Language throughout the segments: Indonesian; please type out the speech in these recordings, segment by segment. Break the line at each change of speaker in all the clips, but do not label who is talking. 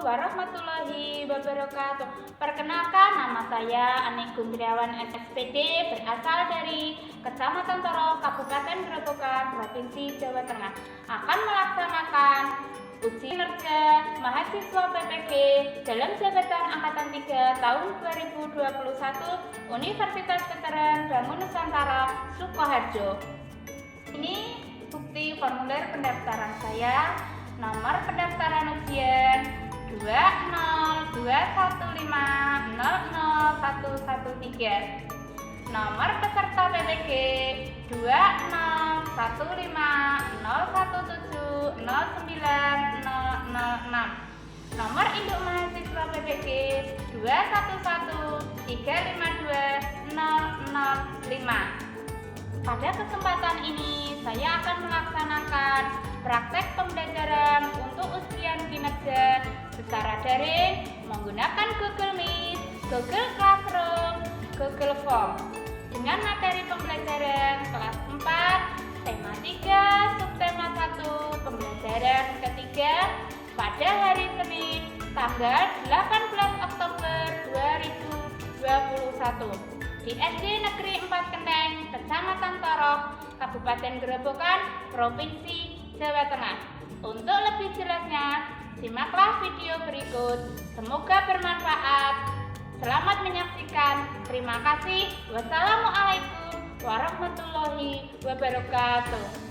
warahmatullahi wabarakatuh. Perkenalkan, nama saya Ani Gundriawan MSPD, berasal dari Kecamatan Toro, Kabupaten Grobogan, Provinsi Jawa Tengah. Akan melaksanakan uji kinerja mahasiswa PPG dalam jabatan Angkatan 3 tahun 2021 Universitas Veteran Bangun Nusantara, Sukoharjo. Ini bukti formulir pendaftaran saya. Nomor pendaftaran ujian 201500113. Nomor peserta PPG 2015017090006. Nomor induk mahasiswa PPG 2113520005. Pada kesempatan ini, saya akan melaksanakan praktek pembelajaran untuk ujian kinerja secara daring menggunakan Google Meet, Google Classroom, Google Form dengan materi pembelajaran kelas 4, tema 3, subtema 1, pembelajaran ketiga pada hari Senin, tanggal 18 Oktober 2021. Di SD Negeri 4 Kenteng, Kecamatan Toro, Kabupaten Grobogan, Provinsi Jawa Tengah. Untuk lebih jelasnya, simaklah video berikut. Semoga bermanfaat. Selamat menyaksikan. Terima kasih. Wassalamualaikum warahmatullahi wabarakatuh.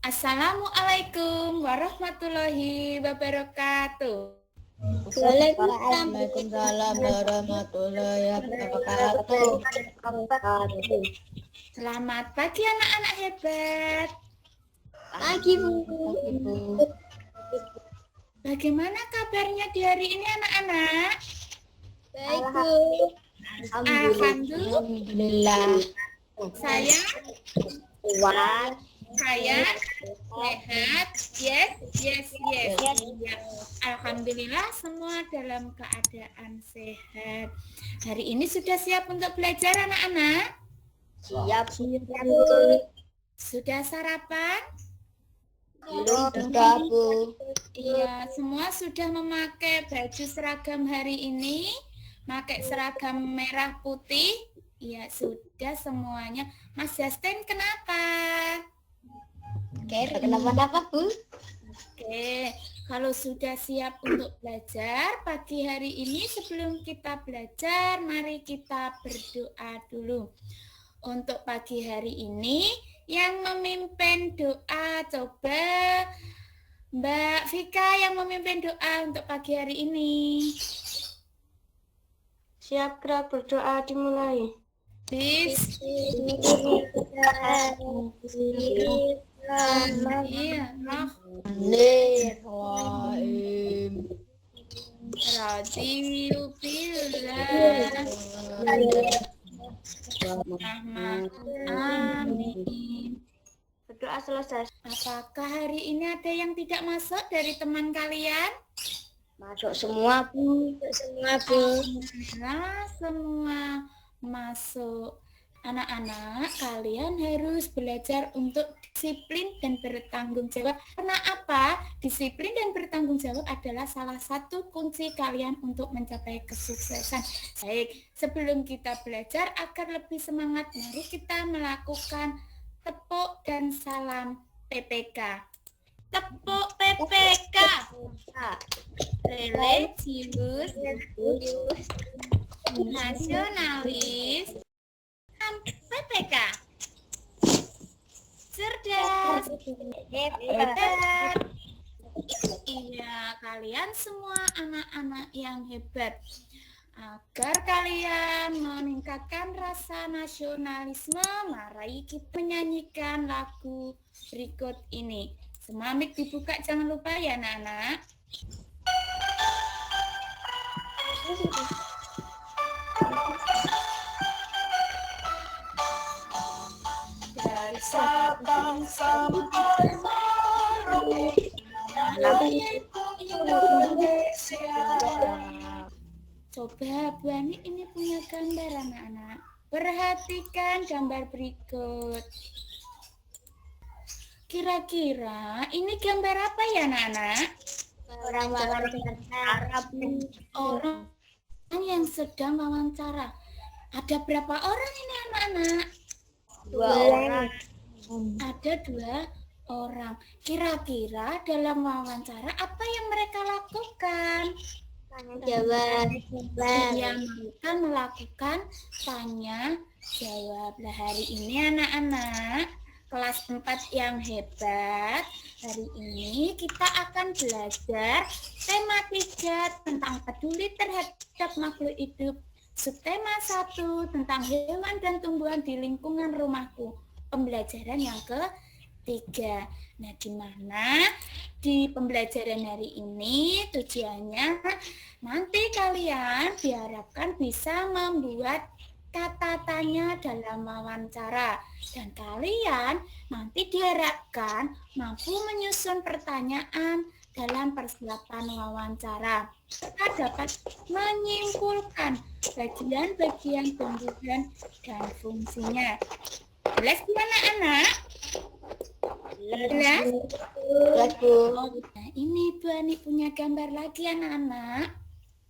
Assalamualaikum warahmatullahi wabarakatuh.
Waalaikumsalam warahmatullahi wabarakatuh.
Selamat pagi anak-anak hebat.
Pagi, Bu.
Bagaimana kabarnya di hari ini anak-anak?
Baik, Bu.
Alhamdulillah. Saya
Kuat.
sehat. Yes. Ya. Alhamdulillah semua dalam keadaan sehat. Hari ini sudah siap untuk belajar anak-anak?
Siap.
Sudah sarapan?
Sudah, Bu.
Iya, semua sudah memakai baju seragam hari ini, pakai seragam merah putih. Iya, sudah semuanya. Mas Justin, kenapa?
Kenapa, Bu?
Oke, kalau sudah siap untuk belajar pagi hari ini, sebelum kita belajar, mari kita berdoa dulu. Untuk pagi hari ini, yang memimpin doa, coba Mbak Vika yang memimpin doa untuk pagi hari ini.
Siap, gerak berdoa dimulai.
Bismillahirrahmanirrahim. Amin.
Berdoa selesai.
Apakah hari ini ada yang tidak masuk dari teman kalian?
Masuk semua, Bu.
Alhamdulillah semua masuk. Anak-anak, kalian harus belajar untuk disiplin dan bertanggung jawab. Karena apa? Disiplin dan bertanggung jawab adalah salah satu kunci kalian untuk mencapai kesuksesan. Baik, sebelum kita belajar agar lebih semangat, mari kita melakukan tepuk dan salam PPK. Tepuk PPK. Religius, nasionalis, PPK. Cerdas, hebat. Iya, kalian semua anak-anak yang hebat. Agar kalian meningkatkan rasa nasionalisme, mari kita menyanyikan lagu berikut ini. Semamik dibuka, jangan lupa ya anak-anak. Dari Sabang sampai Merauke, Indonesia. Coba Bu Ani ini punya gambar anak-anak. Perhatikan gambar berikut. Kira-kira ini gambar apa ya anak-anak?
Orang wawancara.
Orang yang sedang wawancara. Ada berapa orang ini anak-anak?
2 orang.
Ada 2 orang. Kira-kira dalam wawancara apa yang mereka lakukan?
Tanya jawab.
Yang mereka melakukan tanya jawab. Nah, hari ini anak-anak kelas 4 yang hebat, hari ini kita akan belajar tema 3 tentang peduli terhadap makhluk hidup. Subtema 1 tentang hewan dan tumbuhan di lingkungan rumahku. Pembelajaran yang ketiga. Nah, di mana di pembelajaran hari ini tujuannya nanti kalian diharapkan bisa membuat kata tanya dalam wawancara, dan kalian nanti diharapkan mampu menyusun pertanyaan dalam persiapan wawancara serta dapat menyimpulkan bagian-bagian tumbuhan dan fungsinya. Jelas ya anak-anak? Jelas? Nah, ini Bu Ani punya gambar lagi anak-anak.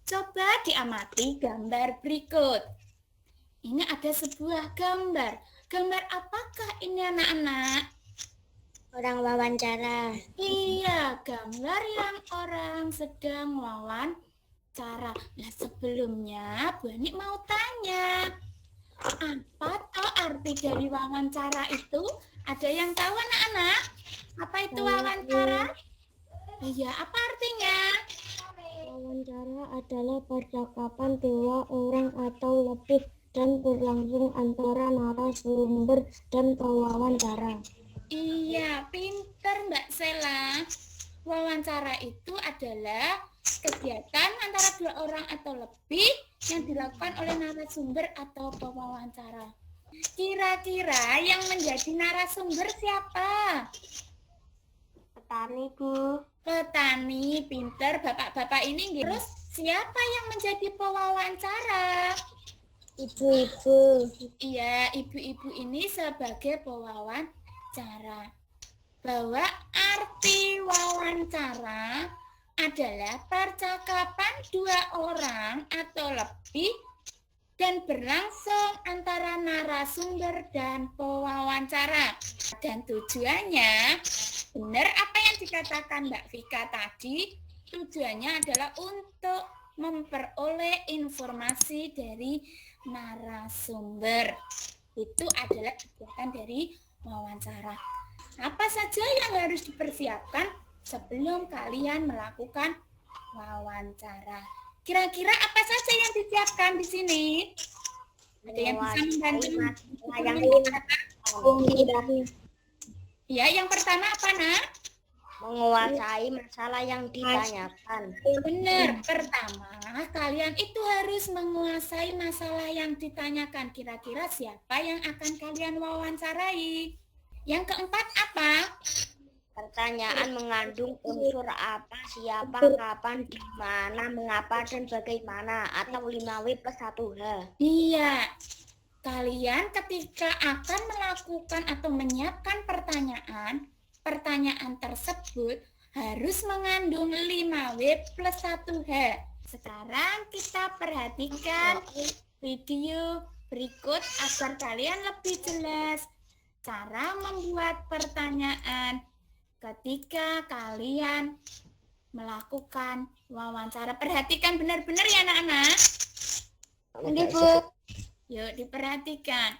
Coba diamati gambar berikut. Ini ada sebuah gambar. Gambar apakah ini anak-anak?
Orang wawancara.
Iya, gambar yang orang sedang wawancara. Nah, sebelumnya Bu Ani mau tanya, apa toh arti dari wawancara itu? Ada yang tahu anak-anak? Apa itu wawancara? Iya, apa artinya?
Wawancara adalah percakapan 2 orang atau lebih dan berlangsung antara narasumber dan pewawancara.
Iya, pinter Mbak Sela. Wawancara itu adalah kegiatan antara 2 orang atau lebih yang dilakukan oleh narasumber atau pewawancara. Kira-kira yang menjadi narasumber siapa?
Petani, Bu.
Petani, pinter bapak-bapak ini. Terus siapa yang menjadi pewawancara?
Ibu-ibu.
Iya, ibu-ibu ini sebagai pewawancara. Bahwa arti wawancara adalah percakapan 2 orang atau lebih dan berlangsung antara narasumber dan pewawancara. Dan tujuannya, benar apa yang dikatakan Mbak Vika tadi, tujuannya adalah untuk memperoleh informasi dari narasumber. Itu adalah kegiatan dari wawancara. Apa saja yang harus dipersiapkan sebelum kalian melakukan wawancara? Kira-kira apa saja yang disiapkan di sini? Ada yang bisa membantu? Ya, yang pertama apa, Nak?
Menguasai masalah yang ditanyakan.
Benar, pertama kalian itu harus menguasai masalah yang ditanyakan. Kira-kira siapa yang akan kalian wawancarai? Yang keempat apa?
Pertanyaan mengandung unsur apa, siapa, kapan, di mana, mengapa, dan bagaimana, atau 5W plus 1H.
Iya, kalian ketika akan melakukan atau menyiapkan pertanyaan tersebut harus mengandung 5W plus 1H. Sekarang kita perhatikan video berikut agar kalian lebih jelas cara membuat pertanyaan ketika kalian melakukan wawancara. Perhatikan benar-benar ya anak-anak.
Ini, Bu.
Yuk diperhatikan.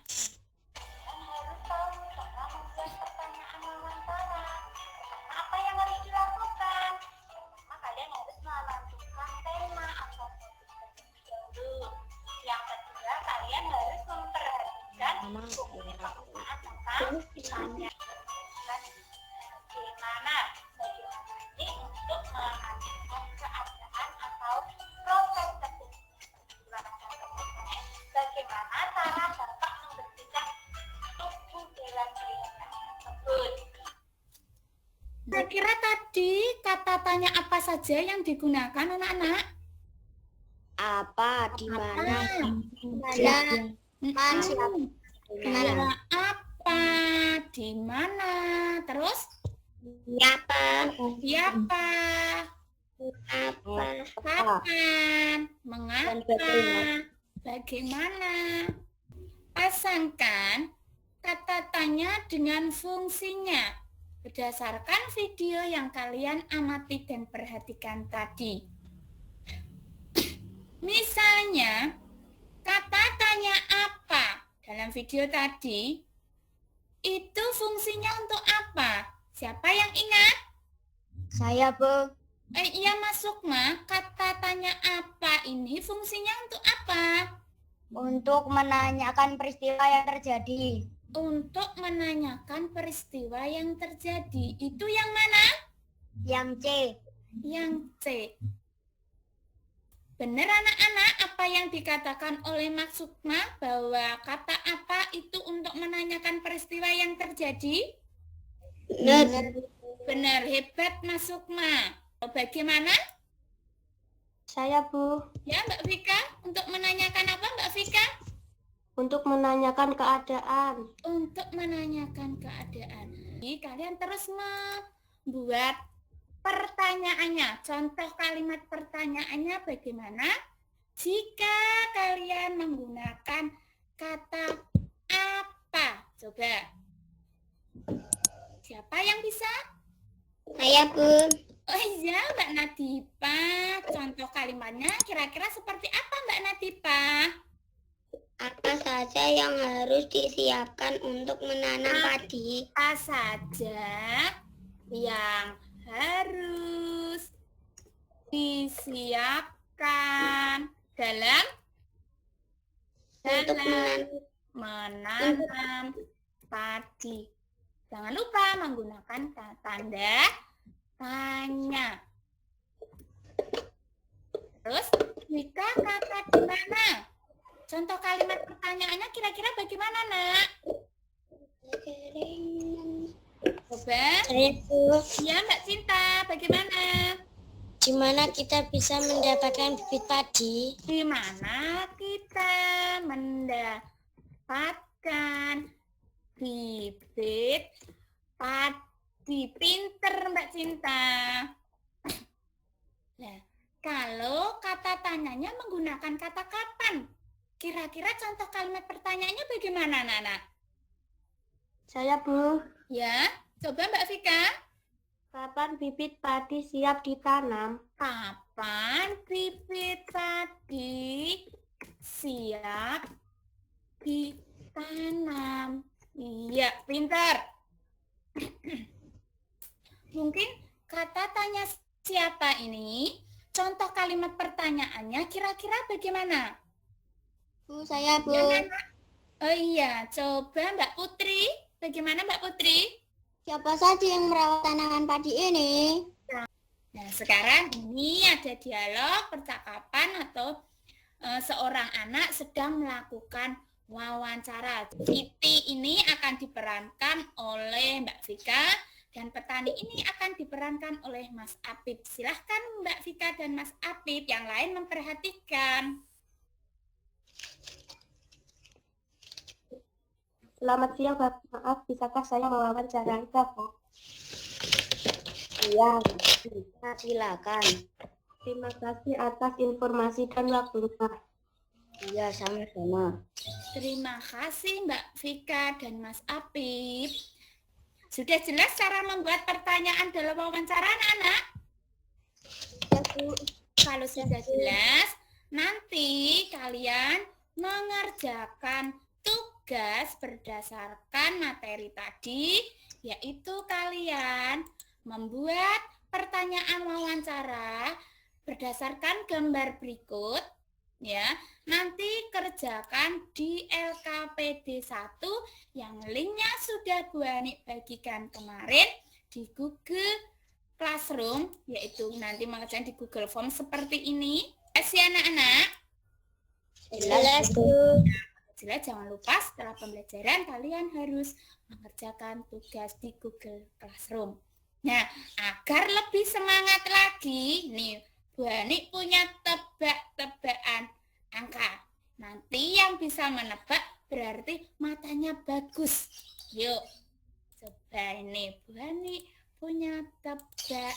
Apa yang harus dilakukan? Kalian harus menentukan tema atau topik dahulu. Yang kedua, kalian harus memperhatikan penggunaan tentang pertanyaan. Bagaimana ini untuk mengajukan Kira-kira tadi kata tanya apa saja yang digunakan anak-anak?
Apa, di mana,
Mana,
siapa,
Iya, apa, di mana, terus
siapa,
siapa,
apa,
kapan, mengapa,
Dan
bagaimana. Pasangkan kata tanya dengan fungsinya berdasarkan video yang kalian amati dan perhatikan tadi. Misalnya, kata tanya apa dalam video tadi itu fungsinya untuk apa? Siapa yang ingat?
Saya, Bu.
Iya Mas Sukma, kata tanya apa ini fungsinya untuk apa?
Untuk menanyakan peristiwa yang terjadi.
Untuk menanyakan peristiwa yang terjadi. Itu yang mana?
Yang C.
Yang C. Benar anak-anak apa yang dikatakan oleh Mas Sukma bahwa kata apa itu untuk menanyakan peristiwa yang terjadi?
Benar.
Benar, hebat Mas Sukma. Bagaimana?
Saya, Bu.
Ya Mbak Vika, untuk menanyakan apa Mbak Vika?
Untuk menanyakan keadaan.
Untuk menanyakan keadaan. Jadi kalian terus membuat pertanyaannya. Contoh kalimat pertanyaannya bagaimana? Jika kalian menggunakan kata apa? Coba. Siapa yang bisa?
Saya, Bu.
Oh iya, Mbak Nadipa. Contoh kalimatnya kira-kira seperti apa Mbak Nadipa?
Apa saja yang harus disiapkan untuk menanam padi?
Apa saja yang harus disiapkan dalam
Untuk
menanam padi. Jangan lupa menggunakan tanda tanya. Terus, jika kata di mana? Contoh kalimat pertanyaannya kira-kira bagaimana, Nak? Coba.
Saya, Bu.
Ya, Mbak Cinta, bagaimana?
Di mana kita bisa mendapatkan bibit padi?
Di mana kita mendapatkan bibit padi? Pinter Mbak Cinta. Nah, kalau kata tanyanya menggunakan kata kapan, kira-kira contoh kalimat pertanyaannya bagaimana, Nana?
Saya, Bu.
Ya, coba Mbak Vika.
Kapan bibit padi siap ditanam?
Kapan bibit padi siap ditanam? Iya, pintar. Mungkin kata tanya siapa ini, contoh kalimat pertanyaannya kira-kira bagaimana?
Bu, saya, Bu.
Ya, oh iya, coba Mbak Putri. Bagaimana Mbak Putri?
Siapa saja yang merawat tanaman padi ini?
Nah, sekarang ini ada dialog percakapan atau seorang anak sedang melakukan wawancara. Siti ini akan diperankan oleh Mbak Vika dan petani ini akan diperankan oleh Mas Apip. Silahkan Mbak Vika dan Mas Apip yang lain memperhatikan.
Selamat siang, Bapak. Maaf, bisakah saya mewawancarai Bapak? Iya, silakan. Terima kasih atas informasi dan waktunya. Iya, sama-sama.
Terima kasih Mbak Vika dan Mas Apip. Sudah jelas cara membuat pertanyaan dalam wawancara anak-anak?
Ya, Bu.
Kalau sudah jelas, nanti kalian mengerjakan tugas berdasarkan materi tadi, yaitu kalian membuat pertanyaan wawancara berdasarkan gambar berikut, ya. Nanti kerjakan di LKPD 1 yang linknya sudah Bu Ani bagikan kemarin di Google Classroom, yaitu nanti mengerjakan di Google Form seperti ini. Ya anak-anak?
Jelas, Bu.
Jelas, jangan lupa setelah pembelajaran kalian harus mengerjakan tugas di Google Classroom. Nah, agar lebih semangat lagi, nih Bu Hani punya tebak-tebakan angka. Nanti yang bisa menebak berarti matanya bagus. Yuk, coba ini Bu Hani punya tebak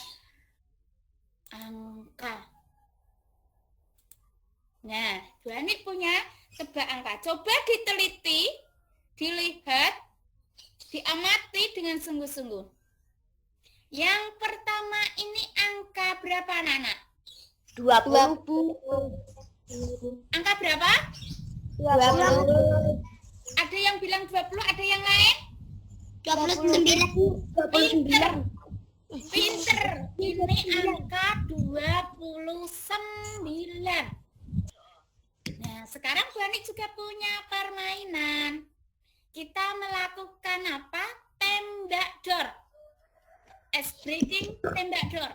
angka. Nah, Bu Hani punya tebak angka. Coba diteliti, dilihat, diamati dengan sungguh-sungguh. Yang pertama ini angka berapa anak-anak?
20, Bu.
Angka berapa?
20.
Ada yang bilang 20, ada yang lain?
29, Bu. 29.
Pinter. Ini angka 29. Nah, sekarang Bu Ani juga punya permainan. Kita melakukan apa? Tembak dor. Ice breaking tembak dor.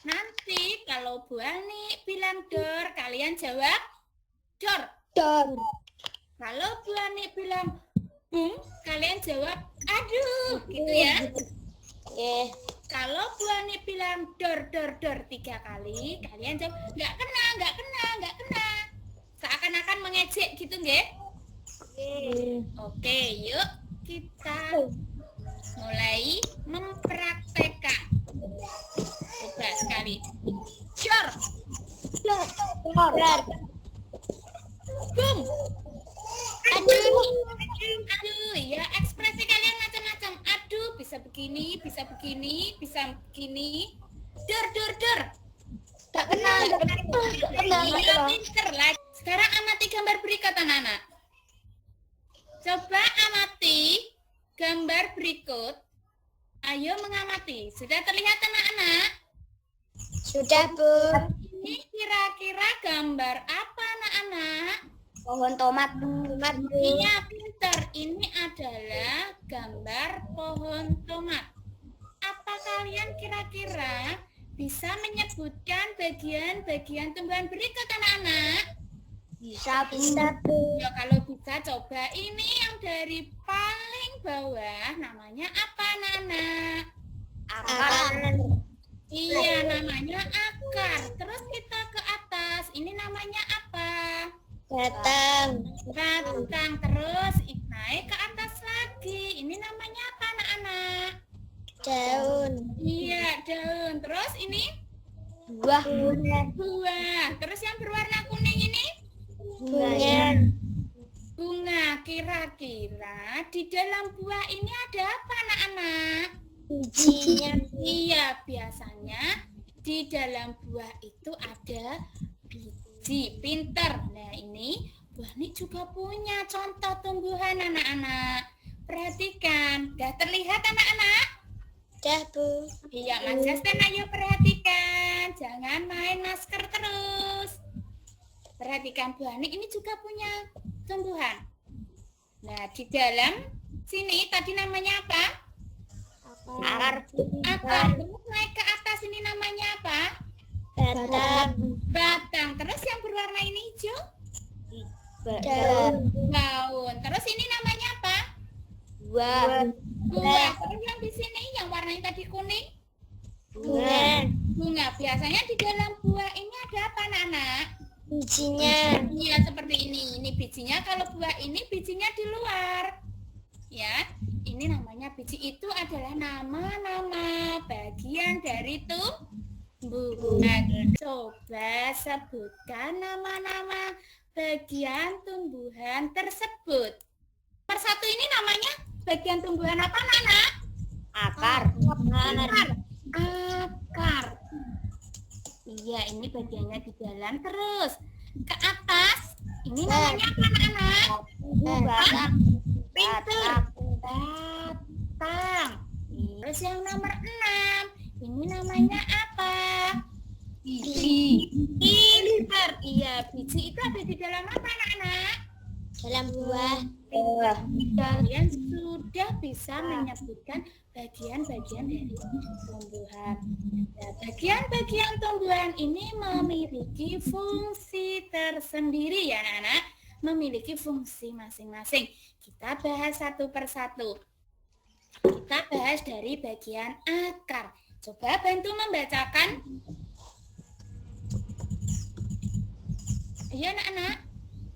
Nanti kalau Bu Ani bilang dor, kalian jawab dor. Kalau Bu Ani bilang bum, kalian jawab aduh, gitu ya. Kalau Bu Ani bilang dor 3 kali, kalian jawab nggak kena. Seakan-akan mengejek gitu, nggih? Oke, yuk kita mulai mempraktekkan. Coba sekali. Dor. Bum. Aduh, ya ekspresi kalian macam-macam. Aduh, bisa begini. Dor.
Tak kenal.
Iya, pinter lagi. Sekarang amati gambar berikut, anak-anak. Coba amati gambar berikut. Ayo mengamati. Sudah terlihat, anak-anak?
Sudah, Bu.
Ini kira-kira gambar apa, anak-anak?
Pohon tomat, Bu.
Iya, pinter. Ini adalah gambar pohon tomat. Apa kalian kira-kira bisa menyebutkan bagian-bagian tumbuhan berikut, anak-anak?
Bisa, Bu.
Ya, kalau bisa coba ini yang dari paling bawah namanya apa, anak-anak?
Akar.
Iya, namanya akar. Terus kita ke atas. Ini namanya apa?
Batang.
Terus naik ke atas lagi. Ini namanya apa, anak-anak?
Daun.
Iya, daun. Terus ini
Buah.
buah. Terus yang berwarna kuning ini bunga. Kira-kira di dalam buah ini ada apa, anak-anak?
Bijinya.
Iya, biasanya di dalam buah itu ada biji. Pinter. Nah, ini Bu Ani juga punya contoh tumbuhan, anak-anak. Perhatikan. Sudah terlihat, anak-anak?
Dah, Bu.
Iya, Mas Justin, ayo perhatikan. Jangan main masker terus. Perhatikan, Bu Ani ini juga punya tumbuhan. Nah, di dalam sini tadi namanya apa?
Akar.
Terus naik ke atas ini namanya apa? Batang. Terus yang berwarna ini hijau? Daun. Terus ini namanya apa?
Buah.
Terus yang di sini yang warnanya tadi kuning?
Bunga.
Biasanya di dalam buah ini ada apa, anak-anak?
Bijinya.
Iya, seperti ini. Ini bijinya. Kalau buah ini bijinya di luar. Ya, ini namanya biji. Itu adalah nama-nama bagian dari tumbuhan. Coba sebutkan nama-nama bagian tumbuhan tersebut. Persatu ini namanya bagian tumbuhan apa, anak-anak?
Akar.
Akar. Iya, ini bagiannya di dalam. Terus ke atas. Ini namanya apa, anak-anak?
Batang.
Pinter. Batang. Terus yang nomor 6. Ini namanya apa? Biji. Pinter. Iya, biji itu ada di dalam apa, anak-anak?
Dalam buah.
Kalian sudah bisa menyebutkan bagian-bagian dari tumbuhan. Nah, bagian-bagian tumbuhan ini memiliki fungsi tersendiri, ya, anak-anak. Memiliki fungsi masing-masing. Kita bahas satu persatu. Kita bahas dari bagian akar. Coba bantu membacakan. Ayo anak-anak.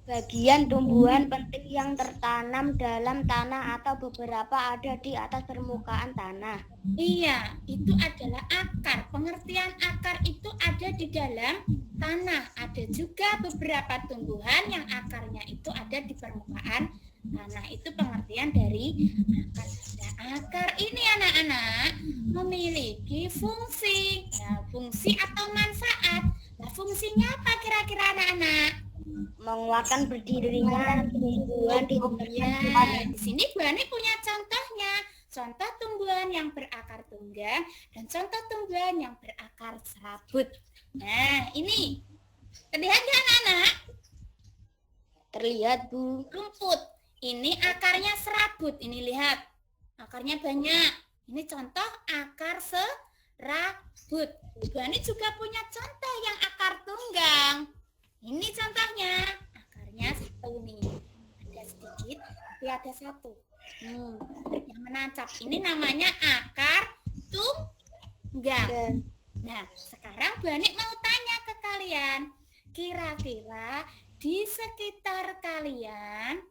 Bagian tumbuhan penting yang tertanam dalam tanah atau beberapa ada di atas permukaan tanah.
Iya, itu adalah akar. Pengertian akar itu ada di dalam tanah. Ada juga beberapa tumbuhan yang akarnya itu ada di permukaan tanah. Itu pengertian dari akar. Nah, akar ini anak-anak memiliki fungsi. Nah, fungsi atau manfaat. Nah, fungsinya apa kira-kira anak-anak?
Menguatkan berdirinya tumbuhan di
Ya, di sini Bu Ani punya contohnya. Contoh tumbuhan yang berakar tunggang dan contoh tumbuhan yang berakar serabut. Nah, ini terlihat nggak anak-anak?
terlihat, Bu.
Rumput. Ini akarnya serabut. Ini lihat. Akarnya banyak. Ini contoh akar serabut. Bu Ani juga punya contoh yang akar tunggang. Ini contohnya. Akarnya satu nih. Ada sedikit, tapi ada satu. Yang menancap. Ini namanya akar tunggang. Nah, sekarang Bu Ani mau tanya ke kalian. Kira-kira di sekitar kalian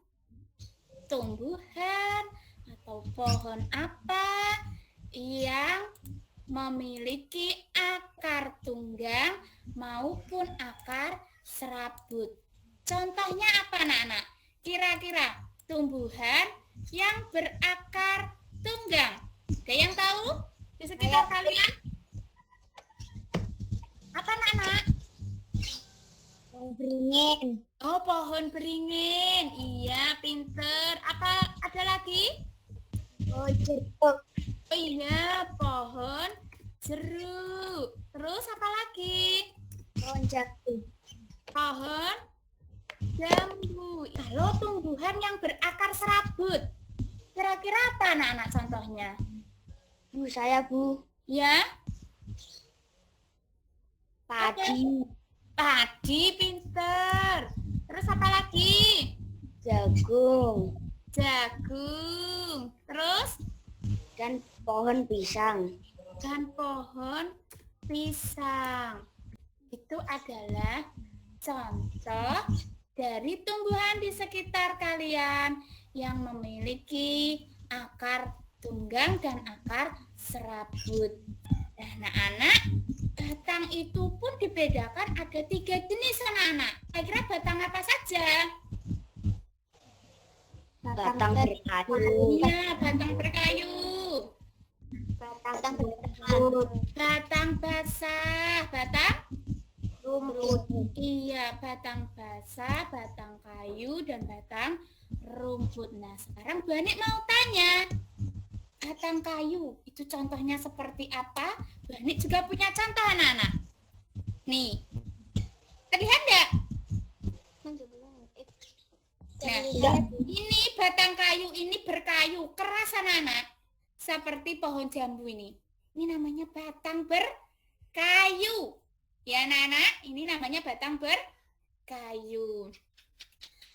tumbuhan atau pohon apa yang memiliki akar tunggang maupun akar serabut? Contohnya apa anak-anak? Kira-kira tumbuhan yang berakar tunggang. Ada yang tahu di sekitar kalian? Apa anak-anak?
Pohon beringin.
Oh, pohon beringin. Iya, pinter. Apa ada lagi?
Oh, jeruk.
Oh iya, pohon jeruk. Terus apa lagi?
Pohon jambu.
Pohon jambu. Kalau tumbuhan yang berakar serabut, kira-kira apa anak-anak contohnya?
Bu, saya, Bu.
Ya,
Padi.
padi, pinter. Terus apa lagi?
Jagung.
Jagung. Terus?
Dan pohon pisang.
Dan pohon pisang. Itu adalah contoh dari tumbuhan di sekitar kalian yang memiliki akar tunggang dan akar serabut. Nah, anak-anak, batang itu pun dibedakan ada 3 jenis anak-anak. Kira-kira batang apa saja?
Batang berkayu.
Iya, batang berkayu.
Batang berkayu.
Batang basah, batang
Rumput.
iya, batang basah, batang kayu, dan batang rumput. Nah, sekarang Bu Ani mau tanya, batang kayu itu contohnya seperti apa? Bu Ani juga punya contoh anak-anak. Nih, terlihat nggak? Nah, ini batang kayu ini berkayu keras anak-anak, seperti pohon jambu ini. Ini namanya batang berkayu. Ya anak-anak, ini namanya batang berkayu.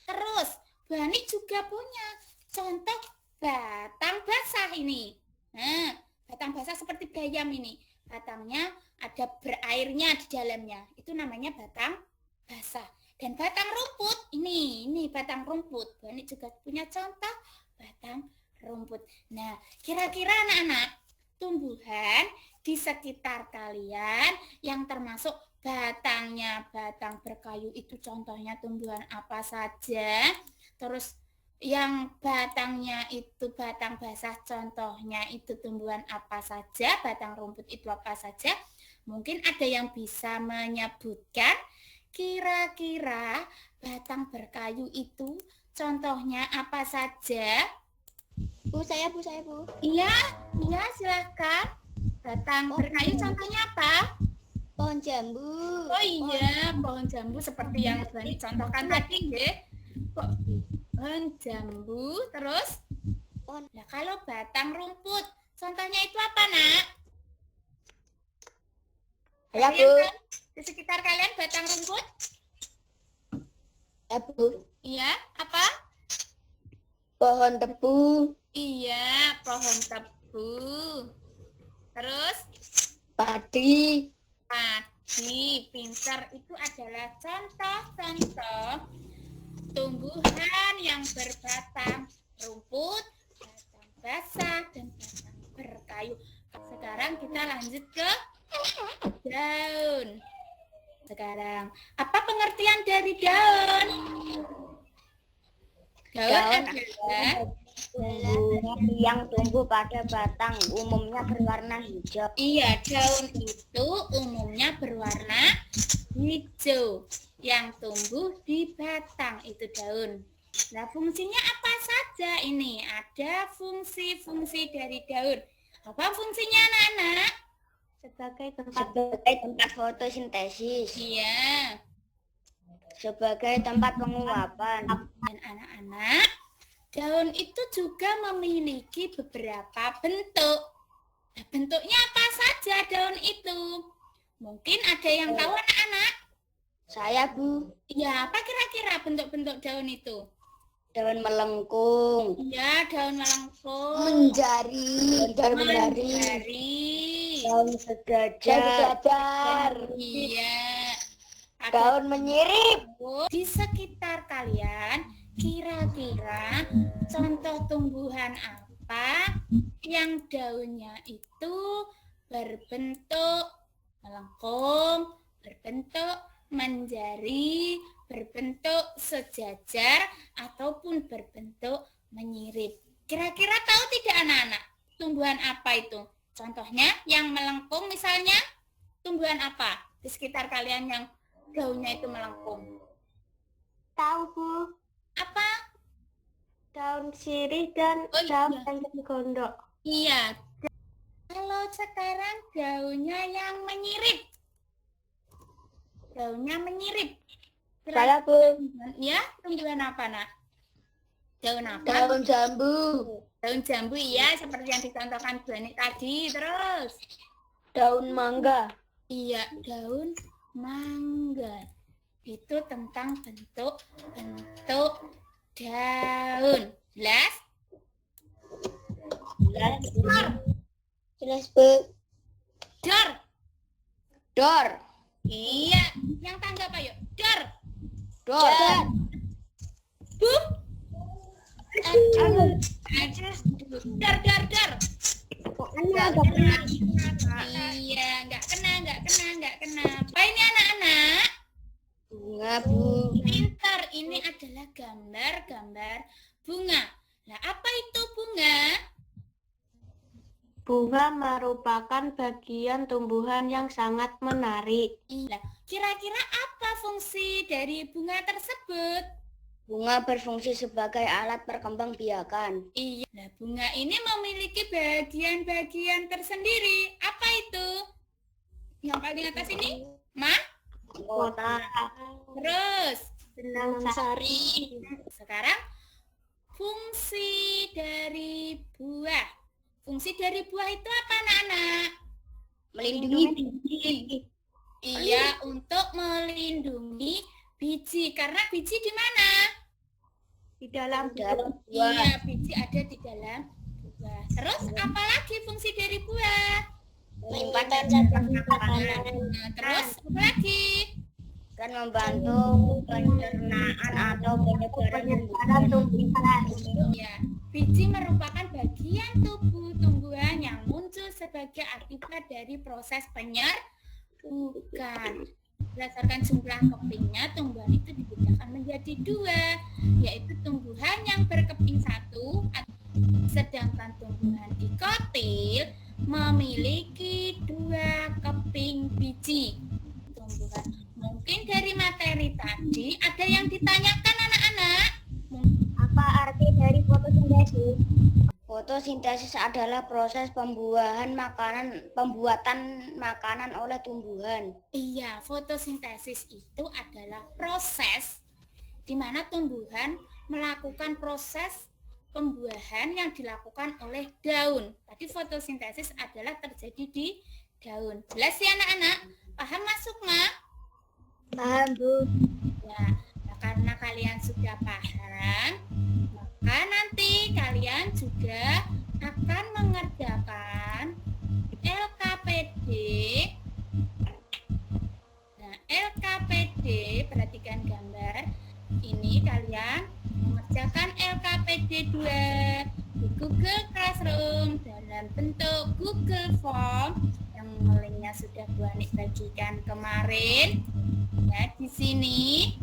Terus, Bu Ani juga punya contoh batang basah ini. Nah, batang basah seperti bayam ini. Batangnya ada berairnya di dalamnya. Itu namanya batang basah. Dan batang rumput, ini batang rumput. Bu Ani juga punya contoh batang rumput. Nah, kira-kira anak-anak, tumbuhan di sekitar kalian yang termasuk batangnya batang berkayu itu contohnya tumbuhan apa saja? Terus yang batangnya itu batang basah contohnya itu tumbuhan apa saja? Batang rumput itu apa saja? Mungkin ada yang bisa menyebutkan kira-kira batang berkayu itu contohnya apa saja?
Bu, saya, Bu.
Iya, silahkan. Batang berkayu contohnya apa?
Pohon jambu.
Oh iya, pohon jambu seperti yang Bani contohkan tadi, ya. Pohon jambu, terus? Nah, kalau batang rumput, contohnya itu apa, Nak?
Ya, Bu.
Di sekitar kalian batang rumput?
Ya, Bu.
Iya, apa?
Pohon tebu.
Iya, pohon tebu. Terus
Padi.
padi, pintar itu adalah contoh-contoh tumbuhan yang berbatang rumput, batang basah, dan batang berkayu. Sekarang kita lanjut ke daun. Sekarang, apa pengertian dari daun? Daun adalah
tumbuhan yang tumbuh pada batang, umumnya berwarna hijau.
iya, daun itu umumnya berwarna hijau. Yang tumbuh di batang itu daun. Nah, fungsinya apa saja ini? Ada fungsi-fungsi dari daun. Apa fungsinya anak-anak?
Sebagai tempat fotosintesis,
Iya.
sebagai tempat penguapan.
Dan anak-anak, daun itu juga memiliki beberapa bentuk. Nah, bentuknya apa saja daun itu? Mungkin ada yang tahu anak-anak?
Saya, Bu.
Ya, apa kira-kira bentuk-bentuk daun itu?
Daun melengkung.
Iya, daun melengkung.
Menjari. Daun menjari.
Daun sejajar.
Iya.
Daun menyirip.
Di sekitar kalian, kira-kira contoh tumbuhan apa yang daunnya itu berbentuk melengkung, berbentuk menjari, berbentuk sejajar, ataupun berbentuk menyirip. Kira-kira tahu tidak anak-anak? Tumbuhan apa itu? Contohnya yang melengkung misalnya, tumbuhan apa di sekitar kalian yang daunnya itu melengkung?
Tahu, Bu.
Apa?
Daun sirih dan daun gondok.
Iya. Kalau sekarang daunnya yang menyirip. Daunnya menyirip.
Saya, Bu.
Ya, tumbuhan apa, Nak? Daun apa?
Daun jambu.
Daun jambu, iya, seperti yang dicontohkan Bu Ani tadi. Terus?
Daun mangga.
Iya, daun mangga. Itu tentang bentuk daun. Jelas?
Jelas, Bu.
Dor.
Dor.
Iya, yang tanggap ayo. Dor.
Dor.
Bu. Dor. Iya, nggak kena. Apa ini anak-anak?
Bunga, Bu.
Pintar, ini adalah gambar bunga. Nah, apa itu bunga?
Bunga merupakan bagian tumbuhan yang sangat menarik.
Iya. Kira-kira apa fungsi dari bunga tersebut?
Bunga berfungsi sebagai alat perkembangbiakan.
Iya. Nah, bunga ini memiliki bagian-bagian tersendiri. Apa itu? Yang paling atas ini?
Kota.
Terus?
Benang sari.
Sekarang fungsi dari buah. Fungsi dari buah itu apa, anak-anak?
Melindungi biji.
Iya, untuk melindungi biji. Karena biji di mana?
Di dalam
Iya,
buah.
biji ada di dalam buah. Terus apa lagi fungsi dari buah?
Menyimpan
Nah, terus apa lagi?
dan membantu pencernaan atau penyebaran tumbuhan.
Ya, biji merupakan bagian tubuh tumbuhan yang muncul sebagai akibat dari proses penyerbukan. Berdasarkan jumlah kepingnya, tumbuhan itu dibedakan menjadi dua, yaitu tumbuhan yang berkeping satu, sedangkan tumbuhan dikotil memiliki dua keping biji. Tumbuhan. Mungkin dari materi tadi ada yang ditanyakan anak-anak?
Apa arti dari fotosintesis? Fotosintesis adalah proses pembuatan makanan oleh tumbuhan.
Iya, fotosintesis itu adalah proses di mana tumbuhan melakukan proses pembuahan yang dilakukan oleh daun. Tadi fotosintesis adalah terjadi di daun. Jelas ya anak-anak? Paham masuk, Mak?
Paham, Bu.
Ya, nah karena kalian sudah paham, Maka nanti kalian juga akan mengerjakan LKPD. Nah, LKPD, perhatikan gambar. Ini kalian mengerjakan LKPD 2 di Google Classroom dalam bentuk Google Form yang linknya sudah Bu Ani bagikan kemarin. Ya, di sini.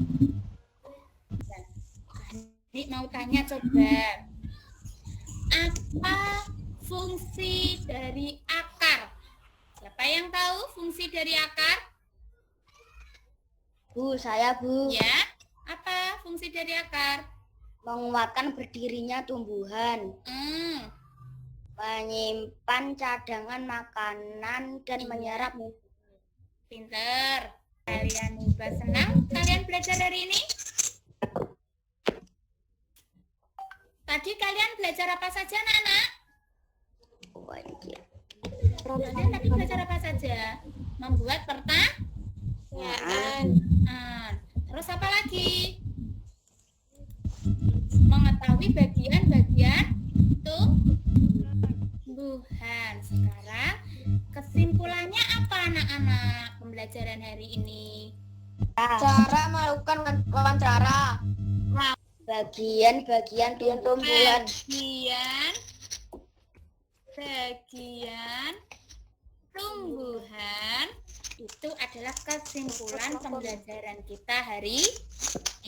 Ini mau tanya coba, apa fungsi dari akar? Siapa yang tahu fungsi dari akar?
Bu, saya Bu.
Ya, apa fungsi dari akar?
Menguatkan berdirinya tumbuhan, menyimpan cadangan makanan dan menyerap.
Pinter. Kalian juga senang kalian belajar hari ini? Tadi kalian belajar apa saja, anak-anak? Kalian tadi belajar apa saja? Membuat pertanyaan. Terus apa lagi? Mengetahui bagian-bagian tumbuhan. Sekarang kesimpulannya apa, anak-anak, pembelajaran hari ini?
Cara melakukan wawancara.
Bagian-bagian tumbuhan.
Bagian tumbuhan itu adalah kesimpulan pembelajaran kita hari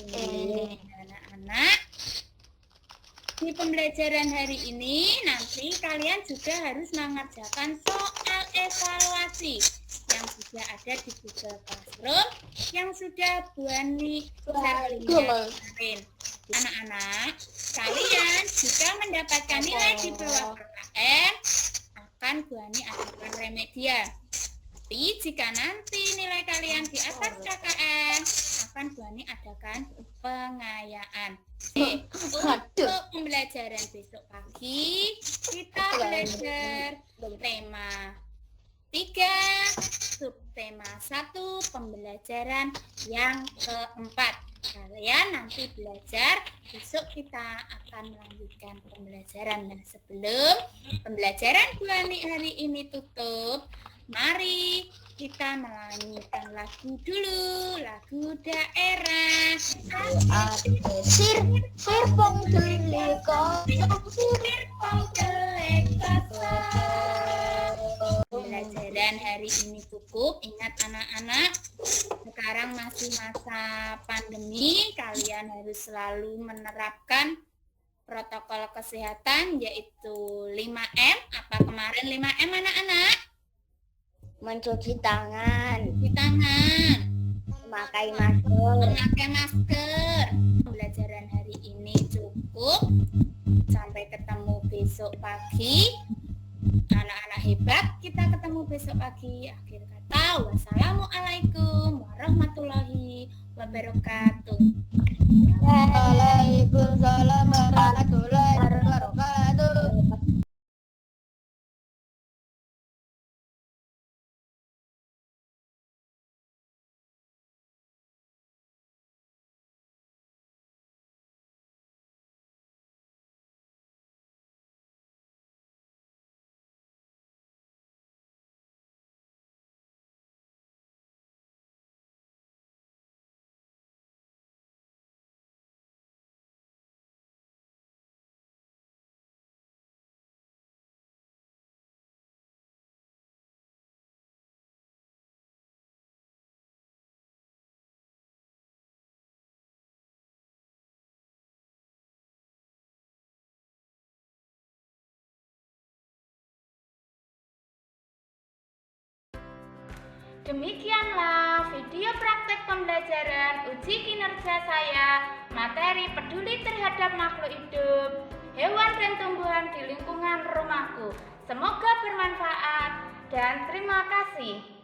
ini. Anak-anak, di pembelajaran hari ini nanti kalian juga harus mengerjakan soal evaluasi yang sudah ada di Google Classroom yang sudah Bu Ani share kemarin. Anak-anak, kalian jika mendapatkan nilai di bawah KKN akan Bu Ani adakan remedia. Tapi jika nanti nilai kalian di atas KKN akan Bu Ani adakan pengayaan. Untuk pembelajaran besok pagi kita belajar tema 3, subtema 1, pembelajaran yang keempat. Kalian nanti belajar, besok kita akan melanjutkan pembelajaran. Dan sebelum pembelajaran Bu Ani hari ini tutup, mari kita menyanyikan lagu dulu, lagu daerah.
Sirpong deliko,
Sirpong deliko. Pembelajaran hari ini cukup. Ingat anak-anak, sekarang masih masa pandemi, kalian harus selalu menerapkan protokol kesehatan yaitu 5M. Apa kemarin 5M, anak-anak?
Mencuci tangan,
memakai masker. Pembelajaran hari ini cukup. Sampai ketemu besok pagi. Anak-anak hebat, kita ketemu besok pagi. Akhir kata, wassalamualaikum warahmatullahi wabarakatuh.
Waalaikumsalam warahmatullahi wabarakatuh.
Demikianlah video praktek pembelajaran uji kinerja saya, materi peduli terhadap makhluk hidup, hewan dan tumbuhan di lingkungan rumahku. Semoga bermanfaat dan terima kasih.